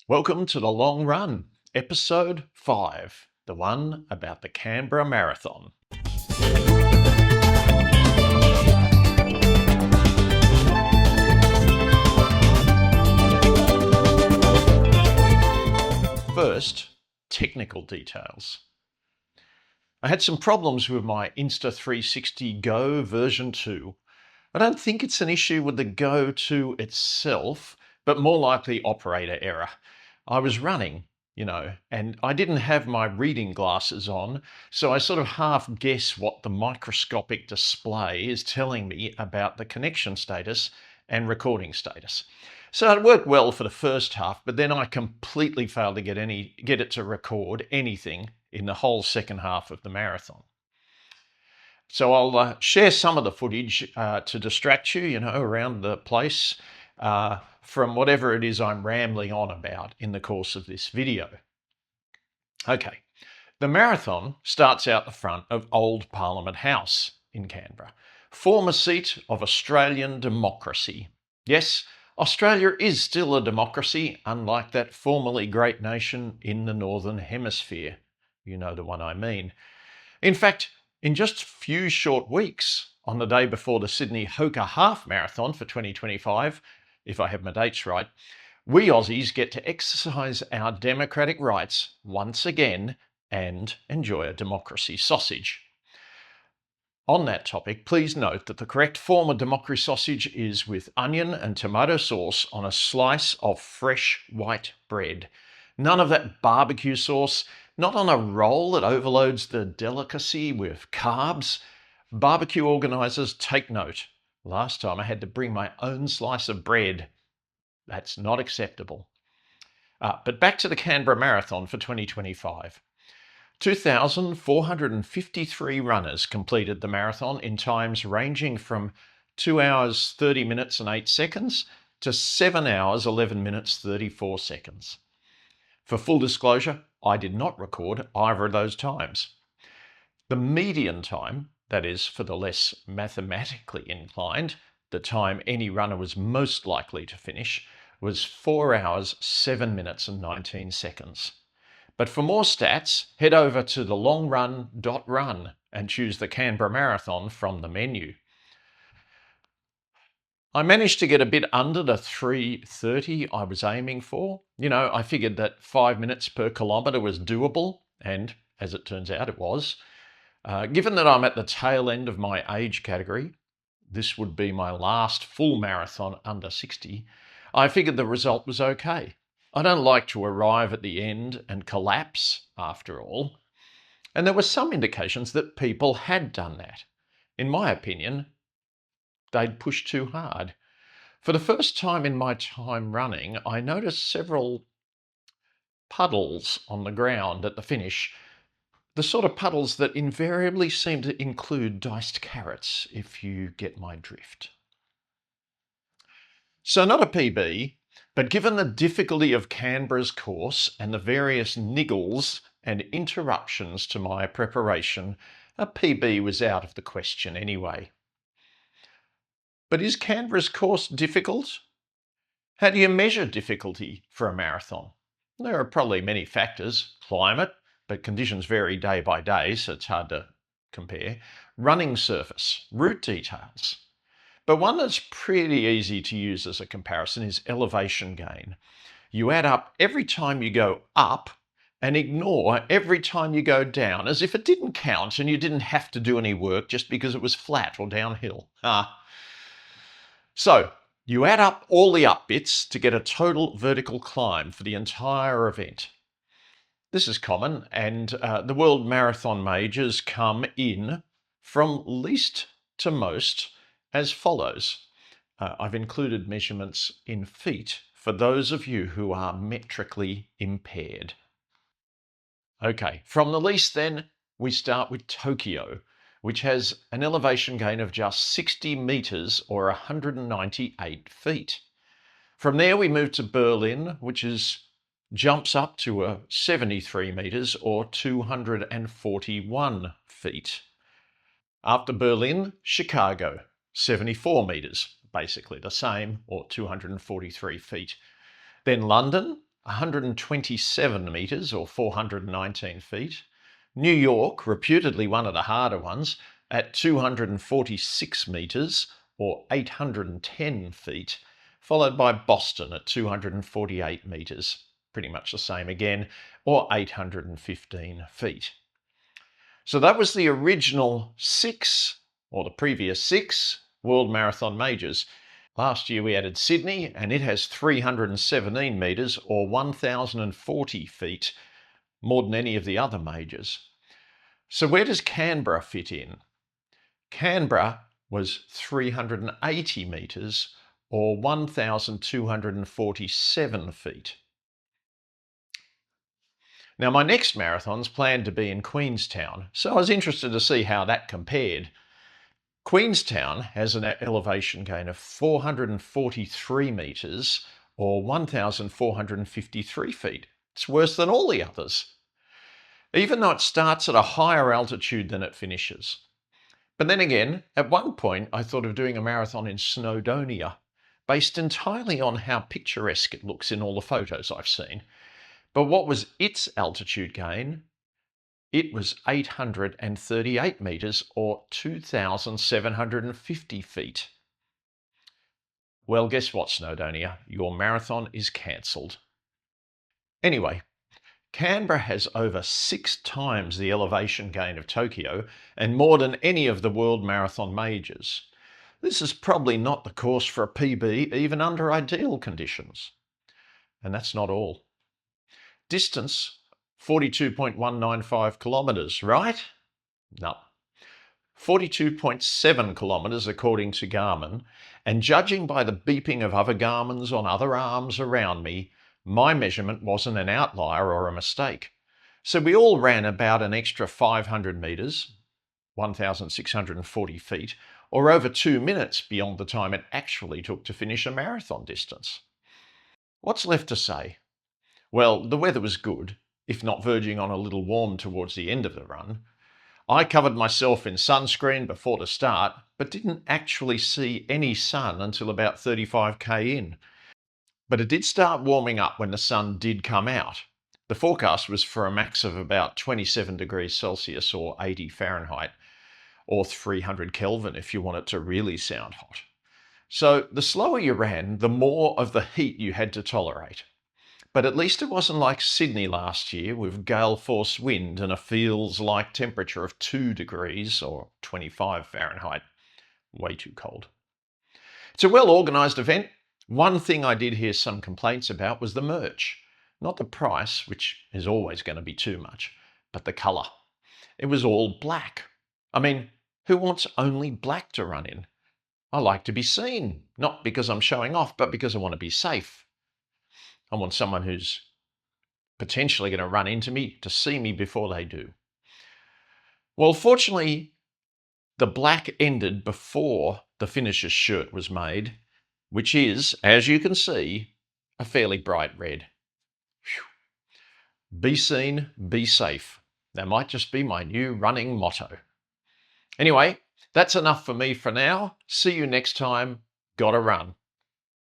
Welcome to The Long Run, Episode 5, the one about the Canberra Marathon. First, technical details. I had some problems with my Insta360 Go version 2. I don't think it's an issue with the Go 2 itself, but more likely operator error. I was running, and I didn't have my reading glasses on, so I sort of half guess what the microscopic display is telling me about the connection status and recording status. So it worked well for the first half, but then I completely failed to get it to record anything in the whole second half of the marathon. So I'll share some of the footage to distract you, around the place from whatever it is I'm rambling on about in the course of this video. Okay, the marathon starts out the front of Old Parliament House in Canberra, former seat of Australian democracy. Yes, Australia is still a democracy, unlike that formerly great nation in the Northern Hemisphere. You know the one I mean. In fact, in just a few short weeks, on the day before the Sydney Hoka Half Marathon for 2025, if I have my dates right, we Aussies get to exercise our democratic rights once again and enjoy a democracy sausage. On that topic, please note that the correct form of democracy sausage is with onion and tomato sauce on a slice of fresh white bread. None of that barbecue sauce, not on a roll that overloads the delicacy with carbs. Barbecue organisers, take note. Last time I had to bring my own slice of bread. That's not acceptable. But back to the Canberra Marathon for 2025. 2,453 runners completed the marathon in times ranging from 2 hours 30 minutes and 8 seconds to 7 hours 11 minutes 34 seconds. For full disclosure, I did not record either of those times. The median time, that is, for the less mathematically inclined, the time any runner was most likely to finish, was 4 hours 7 minutes and 19 seconds. But for more stats, head over to thelongrun.run and choose the Canberra Marathon from the menu. I managed to get a bit under the 3:30 I was aiming for. I figured that 5 minutes per kilometre was doable, and as it turns out, it was. Given that I'm at the tail end of my age category, this would be my last full marathon under 60, I figured the result was okay. I don't like to arrive at the end and collapse, after all. And there were some indications that people had done that. In my opinion, they'd pushed too hard. For the first time in my time running, I noticed several puddles on the ground at the finish. The sort of puddles that invariably seem to include diced carrots, if you get my drift. So not a PB, but given the difficulty of Canberra's course and the various niggles and interruptions to my preparation, a PB was out of the question anyway. But is Canberra's course difficult? How do you measure difficulty for a marathon? There are probably many factors. Climate, but conditions vary day by day, so it's hard to compare. Running surface, route details. But one that's pretty easy to use as a comparison is elevation gain. You add up every time you go up and ignore every time you go down, as if it didn't count and you didn't have to do any work just because it was flat or downhill. So you add up all the up bits to get a total vertical climb for the entire event. This is common, and the World Marathon Majors come in from least to most as follows. I've included measurements in feet for those of you who are metrically impaired. Okay, from the least then, we start with Tokyo, which has an elevation gain of just 60 metres or 198 feet. From there we move to Berlin, which jumps up to 73 metres or 241 feet. After Berlin, Chicago, 74 metres, basically the same, or 243 feet. Then London, 127 metres or 419 feet. New York, reputedly one of the harder ones, at 246 metres or 810 feet, followed by Boston at 248 metres, pretty much the same again, or 815 feet. So that was the original 6, or the previous 6, World Marathon Majors. Last year we added Sydney, and it has 317 metres or 1,040 feet, more than any of the other majors. So where does Canberra fit in? Canberra was 380 metres or 1,247 feet. Now my next marathon's planned to be in Queenstown, so I was interested to see how that compared. Queenstown has an elevation gain of 443 metres or 1,453 feet. It's worse than all the others, even though it starts at a higher altitude than it finishes. But then again, at one point I thought of doing a marathon in Snowdonia, based entirely on how picturesque it looks in all the photos I've seen. But what was its altitude gain? It was 838 metres or 2,750 feet. Well, guess what, Snowdonia? Your marathon is cancelled. Anyway, Canberra has over 6 times the elevation gain of Tokyo and more than any of the World Marathon Majors. This is probably not the course for a PB even under ideal conditions. And that's not all. Distance, 42.195 kilometres, right? No. 42.7 kilometres according to Garmin, and judging by the beeping of other Garmins on other arms around me, my measurement wasn't an outlier or a mistake. So we all ran about an extra 500 metres, 1,640 feet, or over 2 minutes beyond the time it actually took to finish a marathon distance. What's left to say? Well, the weather was good, if not verging on a little warm towards the end of the run. I covered myself in sunscreen before the start, but didn't actually see any sun until about 35k in. But it did start warming up when the sun did come out. The forecast was for a max of about 27 degrees Celsius or 80 Fahrenheit, or 300 Kelvin if you want it to really sound hot. So the slower you ran, the more of the heat you had to tolerate. But at least it wasn't like Sydney last year with gale force wind and a feels-like temperature of 2 degrees or 25 Fahrenheit. Way too cold. It's a well-organised event. One thing I did hear some complaints about was the merch. Not the price, which is always going to be too much, but the colour. It was all black. I mean, who wants only black to run in? I like to be seen, not because I'm showing off, but because I want to be safe. I want someone who's potentially going to run into me to see me before they do. Well, fortunately, the black ended before the finisher's shirt was made, which is, as you can see, a fairly bright red. Whew. Be seen, be safe. That might just be my new running motto. Anyway, that's enough for me for now. See you next time. Gotta run.